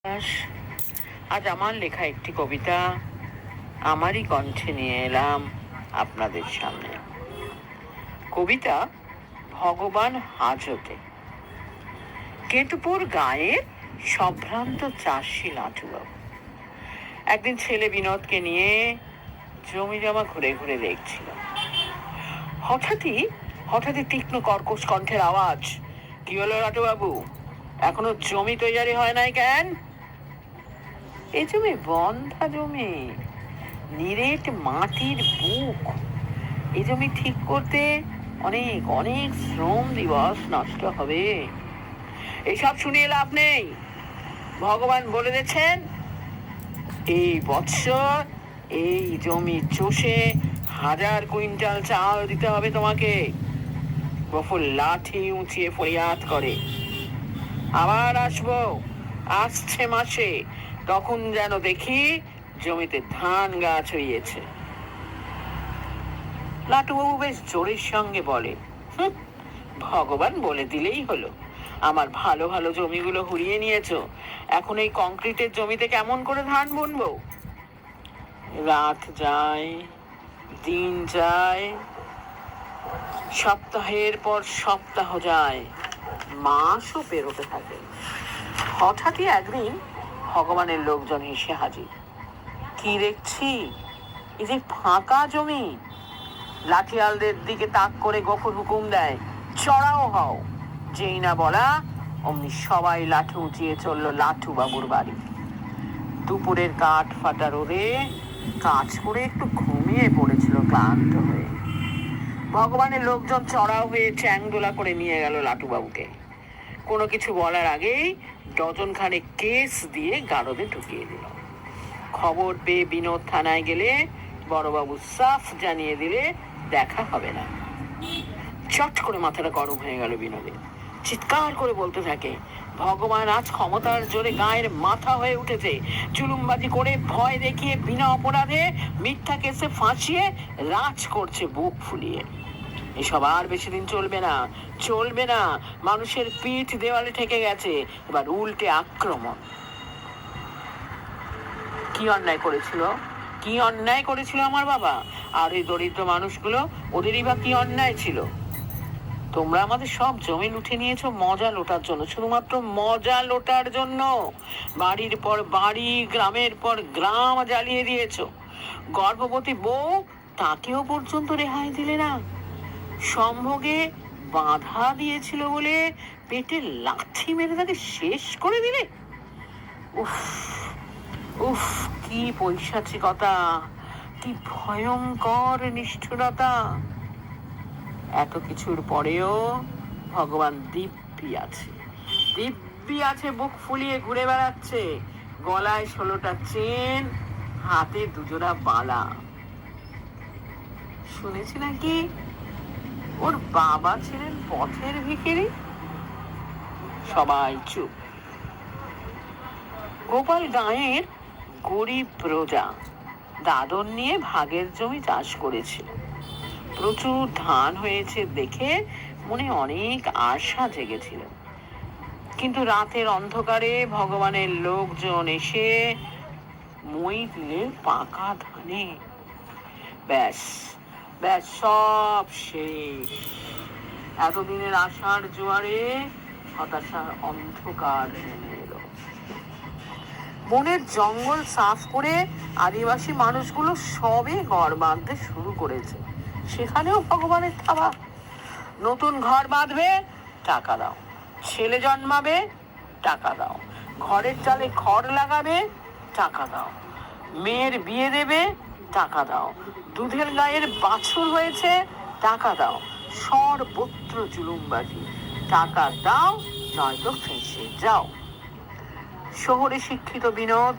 দাস, আজ আমার লেখা একটি কবিতা আমারই কণ্ঠে নিয়ে এলাম আপনাদের সামনে। কবিতা ভগবান হাজতে। কেতুপুর গায়ের সম্ভ্রান্ত চাষি লাটুবাবু একদিন ছেলে বিনোদকে নিয়ে জমি জমা ঘুরে ঘুরে দেখছিল। হঠাৎই তীক্ষ্ণ কর্কশ কণ্ঠের আওয়াজ, কি হলো লাটুবাবু, এখনো জমি তৈরি হয় নাই কেন? এই জমি বন্ধা জমি, নিরেট মাটির বুক। এই জমি ঠিক করতে অনেক অনেক শ্রম দিবস নষ্ট হবে। এইসব শুনিয়ে লাভ নেই। ভগবান বলে দিয়েছেন, এই বৎসর এই জমি চষে 1000 কুইন্টাল চাল দিতে হবে তোমাকে। গফুর লাঠি উঁচিয়ে ফরিয়াদ করে, আবার আসছে মাসে, তখন যেন দেখি জমিতে ধান গাছ হইয়েছে। লাটুবাবু বেশ জোরের সঙ্গে বলে, ভগবান বলে দিলেই হলো, আমার ভালো ভালো জমিগুলো হুড়িয়ে নিয়েছো, এখন এই কংক্রিটের জমিতে কেমন করে ধান বুনবো? রাত যায়, দিন যায়, সপ্তাহের পর সপ্তাহ যায়, মাসও পেরোতে থাকে। হঠাৎই একদিন ভগবানের লোকজন এসে হাজির। কি দেখছি, এই যে ফাঁকা জমি। লাঠিয়ালদের দিকে তাক করে গফুর হুকুম দেয়, চড়াও হও। যেই না বলা, অমনি সবাই লাঠি উঁচিয়ে চলল লাঠু বাবুর বাড়ি। দুপুরের কাঠ ফাটা রোদে কাজ করে একটু ঘুমিয়ে পড়েছিল ক্লান্ত হয়ে। ভগবানের লোকজন চড়াও হয়ে চ্যাংদোলা করে নিয়ে গেল লাটুবাবুকে। কোনো কিছু বলার আগেই ডজন খানেক কেস দিয়ে গারদে ঢুকিয়ে দিল। খবর পেয়ে বিনোদ থানায় গেলে বড়বাবু সাফ জানিয়ে দিলে দেখা হবে না। চট করে মাথাটা গরম হয়ে গেল বিনোদের। চিৎকার করে বলতে থাকে, ভগবান আজ ক্ষমতার জোরে গায়ের মাথা হয়ে উঠেছে। চুলুমবাজি করে ভয় দেখিয়ে বিনা অপরাধে মিথ্যা কেসে ফাঁসিয়ে রাজ করছে বুক ফুলিয়ে। এসব আর বেশি দিন চলবে না। মানুষের পিঠ দেওয়ালে ঠেকে গেছে, এবার উল্টে আক্রমণ। কি অন্যায় করেছিল আমার বাবা আর এই দরিদ্র মানুষগুলো, ওদেরই বা কি অন্যায় ছিল? তোমরা আমাদের সব জমি লুটে নিয়েছো মজা লোটার জন্য, শুধুমাত্র মজা লোটার জন্য। বাড়ির পর বাড়ি, গ্রামের পর গ্রাম জ্বালিয়ে দিয়েছো। গর্ভবতী বউ, তাকেও পর্যন্ত রেহাই দিলে না। সম্ভোগে বাধা দিয়েছিল বলে পেটে লাথি মেরে তাকে শেষ করে দিলে। উফ উফ, কি পৈশাচিকতা, কি ভয়ঙ্কর নিষ্ঠুরতা! এত কিছুর পরেও ভগবান দিব্যি আছে, বুক ফুলিয়ে ঘুরে বেড়াচ্ছে, গলায় 16টা চেন, হাতে 2 জোড়া বালা। শুনেছি নাকি ওর বাবা ছিলেন পথের ভিখিরি। সবাই চুপ। গোপাল গাঁয়ের গরিব প্রজা, দাদন নিয়ে ভাগের জমি চাষ করেছিল। প্রচুর ধান হয়েছে দেখে মনে অনেক আশা জেগেছিল। কিন্তু রাতের অন্ধকারে ভগবানের লোকজন এসে মই দিলে পাকা ধানে। ব্যাস সব শেষ। এতদিনের আশার জোয়ারে হতাশার অন্ধকার নেমে এলো। বনের জঙ্গল সাফ করে আদিবাসী মানুষগুলো সবে ঘর বাঁধতে শুরু করেছে, সেখানেও ভগবানের থাবা। নতুন ঘর বাঁধবে, টাকা দাও। ছেলে জন্মাবে, টাকা দাও। ঘরের চালে খড় লাগাবে, টাকা দাও। মেয়ের বিয়ে দেবে, টাকা দাও। দুধের গায়ের বাছুর হয়েছে, টাকা দাও। সর্বত্র জুলুমবাজি, টাকা দাও নয়তো ফেঁসে যাও। শহরে শিক্ষিত বিনোদ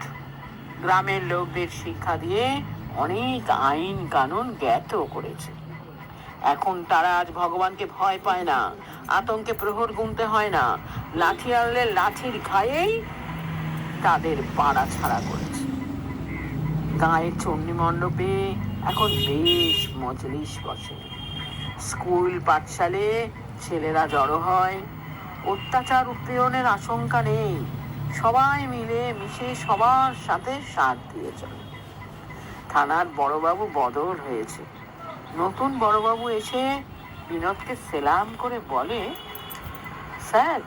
গ্রামের লোকদের শিক্ষা দিয়ে অনেক আইন কানুন জ্ঞাত করেছে। এখন তারা আজ ভগবানকে ভয় পায় না, আতঙ্কে প্রহর গুনতে হয় না। লাঠিয়ালের লাঠির ঘায়েই তাদের পাড়া ছাড়া করেছে। গায়ের চণ্ডী মণ্ডপে এখন বেশ মজলিস বসে। স্কুল পাঠশালে ছেলেরা জড়ো হয়। অত্যাচার উৎপীড়নের আশঙ্কা নেই, সবাই মিলে মিশে সবার সাথে সাথ দিয়ে চলে। থানার বড়বাবু বদল হয়েছে। নতুন বড়বাবু এসে বিনোদকে সেলাম করে বলে, স্যার,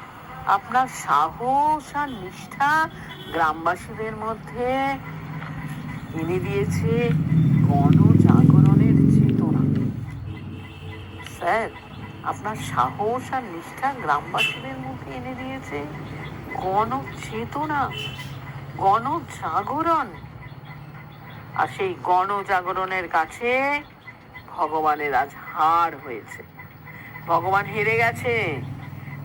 আপনার সাহস আর নিষ্ঠা গ্রামবাসীদের মধ্যে এনে দিয়েছে গণজাগরণের চেতনা। স্যার, আপনার সাহস আর নিষ্ঠা গ্রামবাসীদের মধ্যে এনে দিয়েছে গণচেতনা, গণজাগরণ। আর সেই গণজাগরণের কাছে ভগবানের আজ হার হয়েছে। ভগবান হেরে গেছে।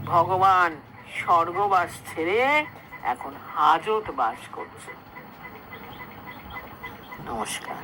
ভগবান স্বর্গবাস ছেড়ে এখন হাজত বাস করছে। নমস্কার।